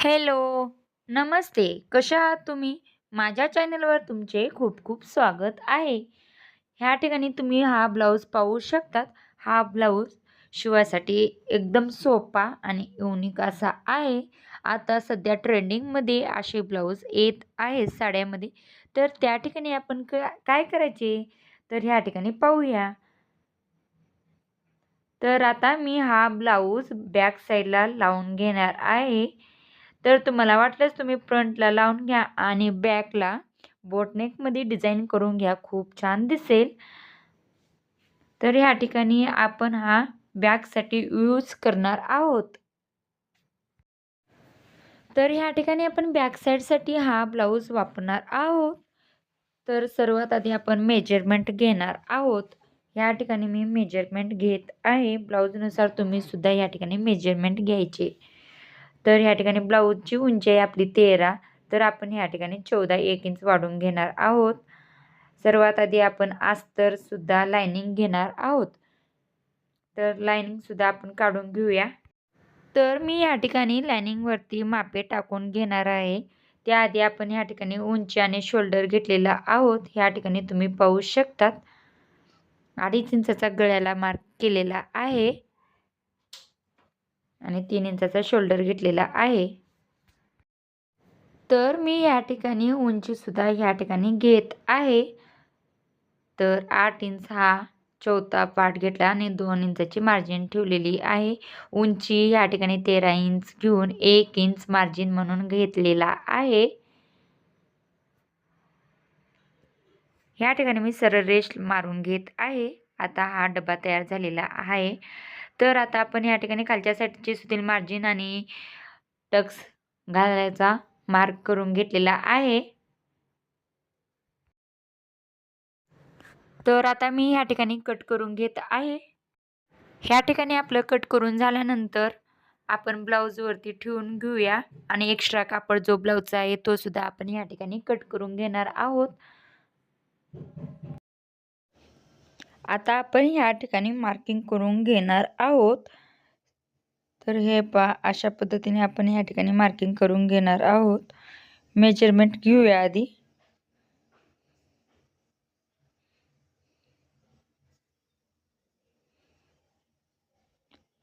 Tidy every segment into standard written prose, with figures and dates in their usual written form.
Hello, नमस्ते. कशा आहात तुम्ही? माझ्या चॅनलवर तुमचे खूप खूप स्वागत आहे. ह्या ठिकाणी तुम्ही हा ब्लाऊज पाहू शकतात. हा ब्लाऊज शिवायसाठी एकदम सोपा आणि युनिक असा आहे. आता सध्या ट्रेंडिंगमध्ये असे ब्लाऊज येत आहेत साड्यामध्ये. तर त्या ठिकाणी आपण काय करायचे? तर ह्या ठिकाणी पाहूया. तर आता मी हा ब्लाऊज बॅक साईडला लावून घेणार आहे. तर तुम्हाला वाटल्यास तुम्ही फ्रंटला लावून घ्या आणि बॅकला बोटनेकमध्ये डिझाईन करून घ्या. खूप छान दिसेल. तर ह्या ठिकाणी आपण हा बॅकसाठी यूज करणार आहोत. तर ह्या ठिकाणी आपण बॅक साईडसाठी हा ब्लाऊज वापरणार आहोत. तर सर्वात आधी आपण मेजरमेंट घेणार आहोत. या ठिकाणी मी मेजरमेंट घेत आहे. ब्लाऊजनुसार तुम्ही सुद्धा या ठिकाणी मेजरमेंट घ्यायचे. तर ह्या ठिकाणी ब्लाऊजची उंची आहे आपली 13. तर आपण ह्या ठिकाणी 14 1 इंच वाढवून घेणार आहोत. सर्वात आधी आपण अस्तरसुद्धा लायनिंग घेणार आहोत. तर लायनिंगसुद्धा आपण काढून घेऊया. तर मी या ठिकाणी लायनिंगवरती मापे टाकून घेणार आहे. त्याआधी आपण या ठिकाणी उंची आणि शोल्डर घेतलेला आहोत. ह्या ठिकाणी तुम्ही पाहू शकतात. 2.5 इंचाचा गळ्याला मार्क केलेला आहे आणि 3 इंचाचा शोल्डर घेतलेला आहे. तर मी या ठिकाणी उंचीसुद्धा ह्या ठिकाणी घेत आहे. तर 8 इंच हा चौथा पार्ट घेतला आणि 2 इंचाची मार्जिन ठेवलेली आहे. उंची या ठिकाणी 13 इंच घेऊन 1 इंच मार्जिन म्हणून घेतलेला आहे. ह्या ठिकाणी मी सरळ रेष मारून घेत आहे. आता हा डबा तयार झालेला आहे. तर आता आपण या ठिकाणी खालच्या साईडची सुधील मार्जिन आणि टक्स घालायचा मार्क करून घेतलेला आहे. तर आता मी ह्या ठिकाणी कट करून घेत आहे. ह्या ठिकाणी आपलं कट करून झाल्यानंतर आपण ब्लाऊजवरती ठेवून घेऊया आणि एक्स्ट्रा कापड जो ब्लाऊजचा आहे तो सुद्धा आपण ह्या ठिकाणी कट करून घेणार आहोत. आता आपण ह्या ठिकाणी मार्किंग करून घेणार आहोत. तर हे पहा अशा पद्धतीने आपण ह्या ठिकाणी मार्किंग करून घेणार आहोत. मेजरमेंट घेऊया आधी.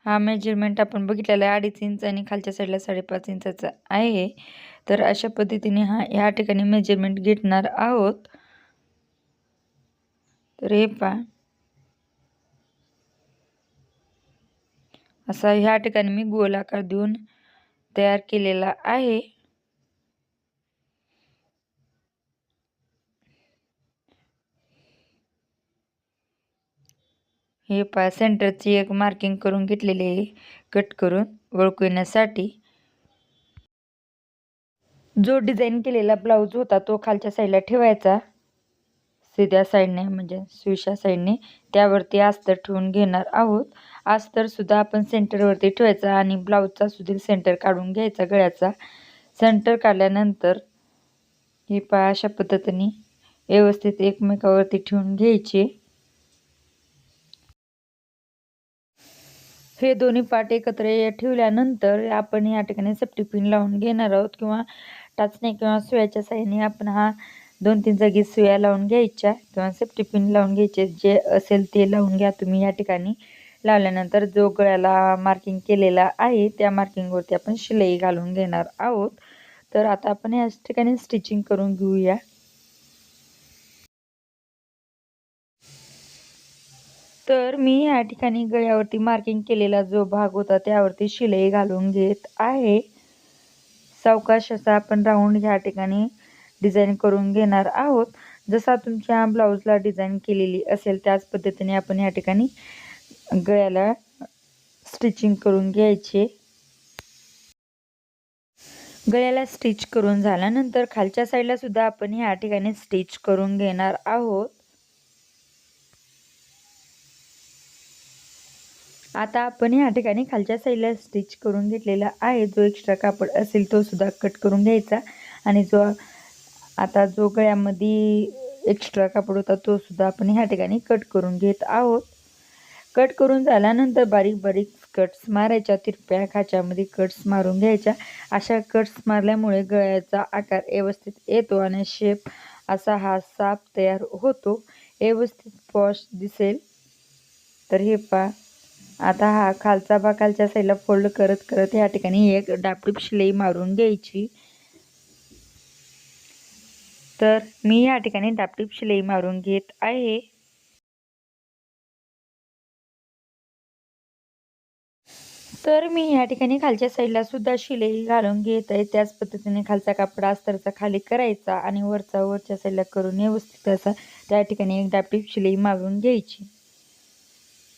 हा मेजरमेंट आपण बघितलेला आहे 2.5 इंच आणि खालच्या साईडला 5.5 इंचाचा आहे. तर अशा पद्धतीने ह्या ठिकाणी मेजरमेंट घेणार आहोत. तर हे पहा असा ह्या ठिकाणी मी गोलाकार देऊन तयार केलेला आहे. हे पहा सेंटरची एक मार्किंग करून घेतलेली आहे कट करून ओळखू येण्यासाठी. जो डिझाईन केलेला ब्लाऊज होता तो खालच्या साईडला ठेवायचा सीध्या साईडने म्हणजे सुईच्या साईडने. त्यावरती अस्तर ठेवून घेणार आहोत. अस्तरसुद्धा आपण सेंटरवरती ठेवायचा आणि ब्लाऊजचा सुद्धा सेंटर काढून घ्यायचा गळ्याचा. सेंटर काढल्यानंतर हे पहा अशा पद्धतीने व्यवस्थित एकमेकावरती ठेवून घ्यायचे. हे दोन्ही पार्ट एकत्र ठेवल्यानंतर आपण या ठिकाणी सेफ्टी पिन लावून घेणार आहोत किंवा टाचणी किंवा सुयाच्या साहाय्याने आपण 2-3 जागी सुया लावून घ्यायच्या किंवा सेफ्टी पिन लावून घ्यायचे. जे असेल ते लावून घ्या तुम्ही. या ठिकाणी लावल्यानंतर जो गळ्याला मार्किंग केलेला आहे त्या मार्किंगवरती आपण शिलाई घालून घेणार आहोत. तर आता आपण या ठिकाणी स्टिचिंग करून घेऊया. तर मी या ठिकाणी गळ्यावरती मार्किंग केलेला जो भाग होता त्यावरती शिलाई घालून घेत आहे. सावकाश असा आपण राऊंड ह्या ठिकाणी डिझाईन करून घेणार आहोत. जसा तुमच्या ब्लाऊजला डिझाईन केलेली असेल त्याच पद्धतीने आपण या ठिकाणी गळ्याला स्टिचिंग करून घ्यायचे. गळ्याला स्टिच करून झाल्यानंतर खालच्या साईडला सुद्धा आपण या ठिकाणी स्टिच करून घेणार आहोत. आता आपण या ठिकाणी खालच्या साईडला स्टिच करून घेतलेला आहे. जो एक्स्ट्रा कापड असेल तो सुद्धा कट करून घ्यायचा आणि जो गळ्यामध्ये एक्स्ट्रा कापड होता तो सुद्धा आपण ह्या ठिकाणी कट करून घेत आहोत. कट करून झाल्यानंतर बारीक बारीक कट्स मारायच्या, तिरप्या खाच्यामध्ये कट्स मारून घ्यायच्या. अशा कट्स मारल्यामुळे गळ्याचा आकार व्यवस्थित येतो आणि शेप असा हा साप तयार होतो, व्यवस्थित पॉश दिसेल. तर हे पहा, आता हा खालचा भाग खालच्या साईडला फोल्ड करत करत या ठिकाणी एक डापटीप शिलाई मारून घ्यायची. तर मी या ठिकाणी डापटीप शिलाई मारून घेत आहे. तर मी या ठिकाणी खालच्या साईडला सुद्धा शिलाई घालून घेत आहे. त्याच पद्धतीने खालचा कापडा अस्तरचा खाली करायचा आणि वरच्या साईडला करून व्यवस्थित असा त्या ठिकाणी एक डापटीप शिलाई मारून घ्यायची.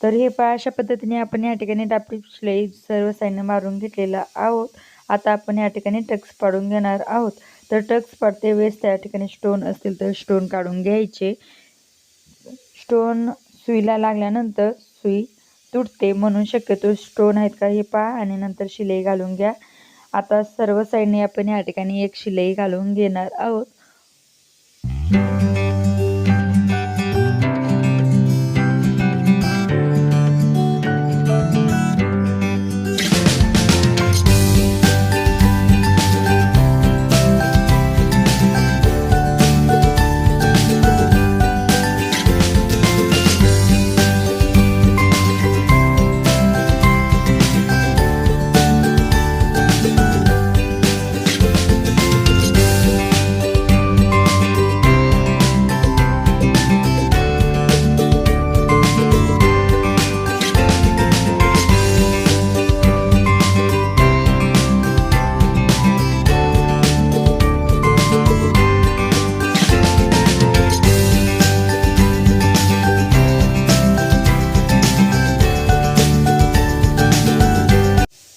तर हे पहा, अशा पद्धतीने आपण या ठिकाणी डापटीप शिलाई सर्व साईडने मारून घेतलेला आहोत. आता आपण या ठिकाणी टक्स पाडून घेणार आहोत. तर टक्स पाडते वेळेस त्या ठिकाणी स्टोन असतील तर स्टोन काढून घ्यायचे. स्टोन सुईला लागल्यानंतर सुई तुटते, म्हणून शक्यतो स्टोन आहेत का हे पहा आणि नंतर शिलाई घालून घ्या. आता सर्व साईडने आपण या ठिकाणी एक शिलाई घालून घेणार आहोत.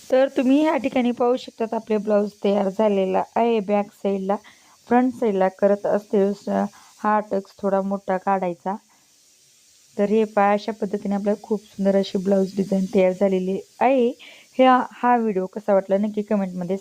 तर तुम्ही या ठिकाणी पाहू शकतात आपले ब्लाऊज तयार झालेला आहे. बॅक साईडला फ्रंट साईडला करत असते हा टक्स थोडा मोठा काढायचा. तर हे पहा, अशा पद्धतीने आपल्याला खूप सुंदर अशी ब्लाऊज डिझाईन तयार झालेली आहे. हा व्हिडिओ कसा वाटला नक्की कमेंटमध्ये